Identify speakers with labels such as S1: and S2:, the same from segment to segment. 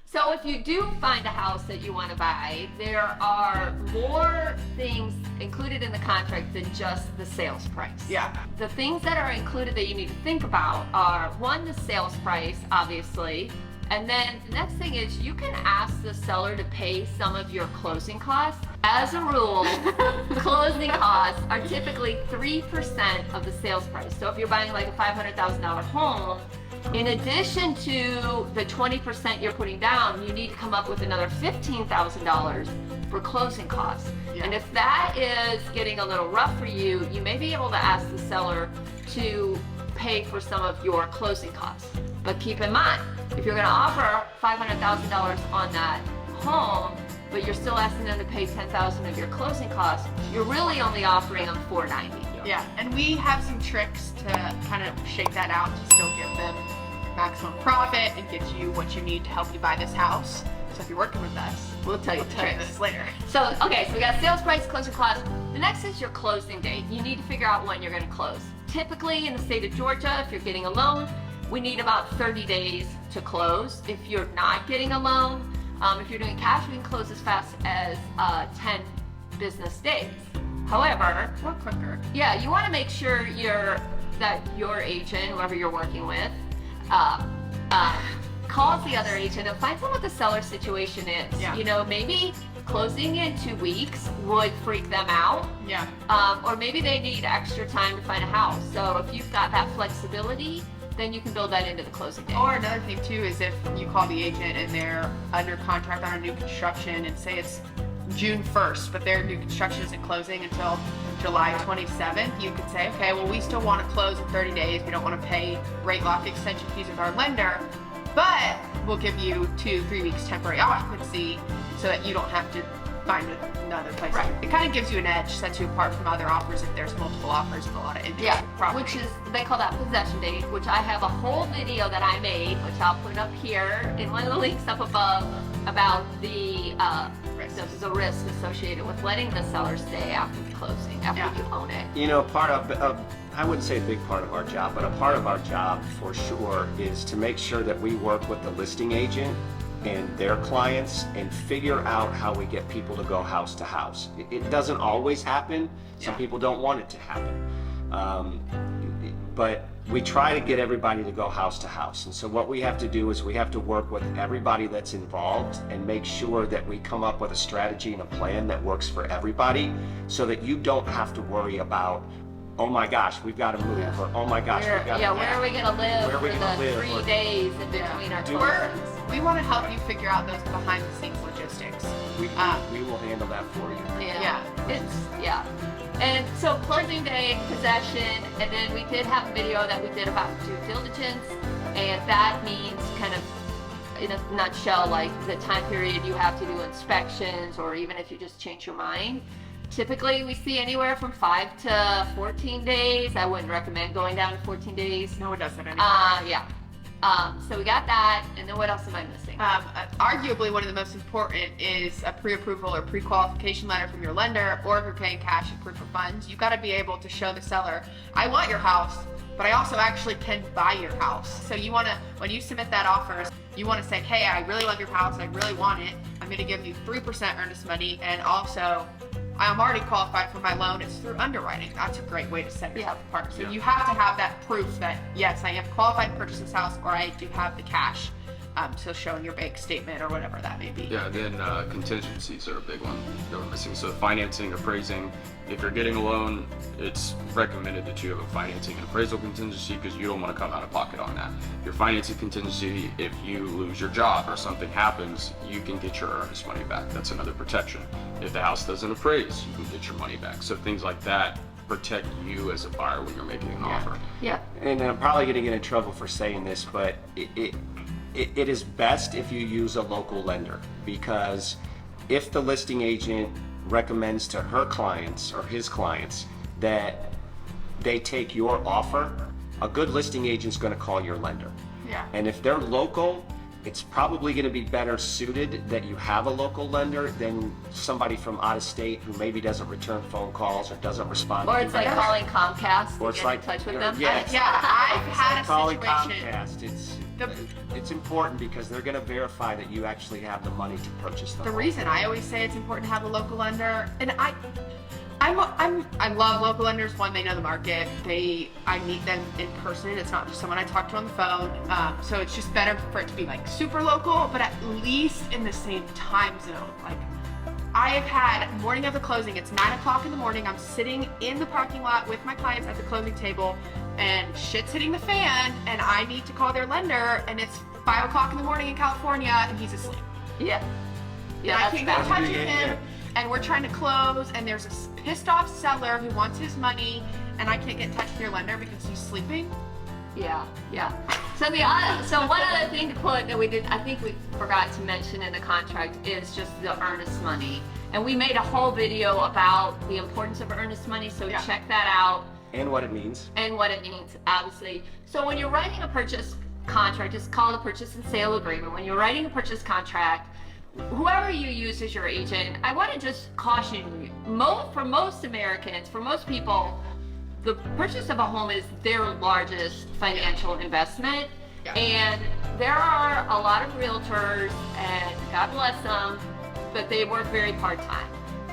S1: So if you do find a house that you want to buy, there are more things included in the contract than just the sales price.
S2: Yeah.
S1: The things that are included that you need to think about are, one, the sales price, obviously. And then the next thing is you can ask the seller to pay some of your closing costs. As a rule, closing costs are typically 3% of the sales price. So if you're buying like a $500,000 home, in addition to the 20% you're putting down, you need to come up with another $15,000 for closing costs.
S2: Yeah.
S1: And if that is getting a little rough for you, you may be able to ask the seller to pay for some of your closing costs. But keep in mind, if you're going to offer $500,000 on that home, but you're still asking them to pay $10,000 of your closing costs, you're really only offering them $490.
S2: Yeah, and we have some tricks to kind of shake that out to still give them maximum profit and get you what you need to help you buy this house. So if you're working with us,
S1: We'll tell you the tricks
S2: this later.
S1: So, okay, so we got sales price, closing costs. The next is your closing date. You need to figure out when you're going to close. Typically in the state of Georgia, if you're getting a loan, we need about 30 days to close. If you're not getting a loan, if you're doing cash, we can close as fast as 10 business days. However,
S2: Or quicker.
S1: yeah, you want to make sure that your agent, whoever you're working with, calls the other agent and finds out what the seller situation is.
S2: Yeah.
S1: You know, maybe closing in 2 weeks would freak them out.
S2: Yeah.
S1: Or maybe they need extra time to find a house. So if you've got that flexibility, then you can build that into the closing date.
S2: Or another thing too is if you call the agent and they're under contract on a new construction and say it's June 1st, but their new construction isn't closing until July 27th, you could say, okay, well, we still want to close in 30 days. We don't want to pay rate lock extension fees with our lender, but we'll give you 2-3 weeks temporary occupancy so that you don't have to find another place.
S1: Right.
S2: It kind of gives you an edge, sets you apart from other offers if there's multiple offers and a lot of interest
S1: Yeah,
S2: in property.
S1: which is, they call that possession date, which I have a whole video that I made, which I'll put up here in one of the links up above, about the risk associated with letting the seller stay after the closing, after you own it.
S3: You know, part of, I wouldn't say a big part of our job, but a part of our job for sure is to make sure that we work with the listing agent and their clients and figure out how we get people to go house to house. It doesn't always happen. Some people don't want it to happen. But we try to get everybody to go house to house. And so what we have to do is we have to work with everybody that's involved and make sure that we come up with a strategy and a plan that works for everybody so that you don't have to worry about, oh my gosh, we've got to move, or oh my gosh, we've got to
S1: where are we going to live
S3: Where are we
S1: for
S3: gonna
S1: the
S3: live?
S1: 3 days in between our closings?
S2: We want to help you figure out those behind the scenes logistics.
S3: We will handle that for you.
S1: Yeah. And so closing day, possession, and then we did have a video that we did about due diligence, and that means kind of, in a nutshell, like the time period you have to do inspections, or even if you just change your mind. Typically, we see anywhere from 5 to 14 days. I wouldn't recommend going down to 14 days.
S2: No, it doesn't anymore.
S1: Yeah. So we got that, and then what else am I missing?
S2: Arguably, one of the most important is a pre-approval or pre-qualification letter from your lender, or if you're paying cash and proof of funds, you've got to be able to show the seller, I want your house, but I also actually can buy your house. So you want to, when you submit that offer, you want to say, hey, I really love your house, I really want it, I'm going to give you 3% earnest money, and also I'm already qualified for my loan. It's through underwriting. That's a great way to set yourself apart. So you have to have that proof that, yes, I am qualified to purchase this house, or I do have the cash. So showing your bank statement or whatever that may be.
S4: Yeah, then contingencies are a big one that we're missing. So financing, appraising. If you're getting a loan, it's recommended that you have a financing and appraisal contingency because you don't want to come out of pocket on that. Your financing contingency, if you lose your job or something happens, you can get your earnest money back. That's another protection. If the house doesn't appraise, you can get your money back. So things like that protect you as a buyer when you're making an offer.
S1: Yeah.
S3: And I'm probably going to get in trouble for saying this, but it is best if you use a local lender, because if the listing agent recommends to her clients or his clients that they take your offer, a good listing agent's going to call your lender.
S2: Yeah.
S3: And if they're local, it's probably going to be better suited that you have a local lender than somebody from out of state who maybe doesn't return phone calls or doesn't respond.
S1: Or
S3: to
S1: it's like
S3: emails.
S1: calling Comcast
S3: Or
S1: to
S3: it's
S1: get
S3: like
S1: in touch with
S3: or-
S1: them.
S3: yeah, it's
S2: Yeah, I've had a
S3: calling
S2: situation.
S3: Comcast. It's important because they're gonna verify that you actually have the money to purchase the
S2: The
S3: home.
S2: reason I always say it's important to have a local lender, and I love local lenders. One, they know the market. I meet them in person. It's not just someone I talk to on the phone. So it's just better for it to be like super local, but at least in the same time zone. Like I have had morning of the closing. It's 9 o'clock in the morning. I'm sitting in the parking lot with my clients at the closing table, and shit's hitting the fan, and I need to call their lender, and it's 5 o'clock in the morning in California, and he's asleep.
S1: Yeah.
S2: And I
S1: That's
S2: can't
S1: bad.
S2: get in touch with
S3: Yeah,
S2: him,
S3: yeah.
S2: and we're trying to close, and there's a pissed off seller who wants his money, and I can't get in touch with your lender because he's sleeping.
S1: Yeah. So one other thing to put that I think we forgot to mention in the contract is just the earnest money. And we made a whole video about the importance of earnest money, so
S2: Yeah.
S1: check that out.
S3: And what it means.
S1: And what it means, obviously. So when you're writing a purchase contract, it's called a purchase and sale agreement. When you're writing a purchase contract, whoever you use as your agent, I want to just caution you, for most Americans, for most people, the purchase of a home is their largest financial investment.
S2: Yeah.
S1: And there are a lot of realtors, and God bless them, but they work very part-time.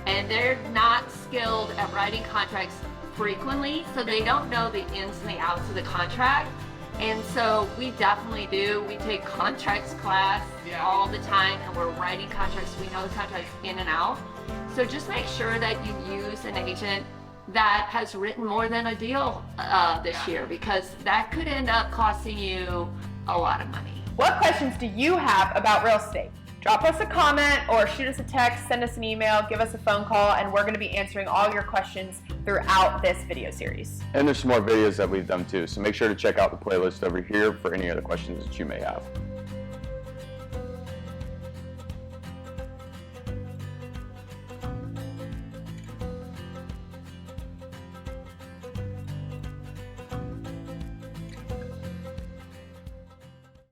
S1: And they're not skilled at writing contracts frequently, so they don't know the ins and the outs of the contract. And so we definitely do. We take contracts class all the time, and we're writing contracts. We know the contracts in and out. So just make sure that you use an agent that has written more than a deal this year, because that could end up costing you a lot of money.
S5: What questions do you have about real estate? Drop us a comment or shoot us a text, send us an email, give us a phone call, and we're going to be answering all your questions throughout this video series.
S6: And there's some more videos that we've done too, so make sure to check out the playlist over here for any other questions that you may have.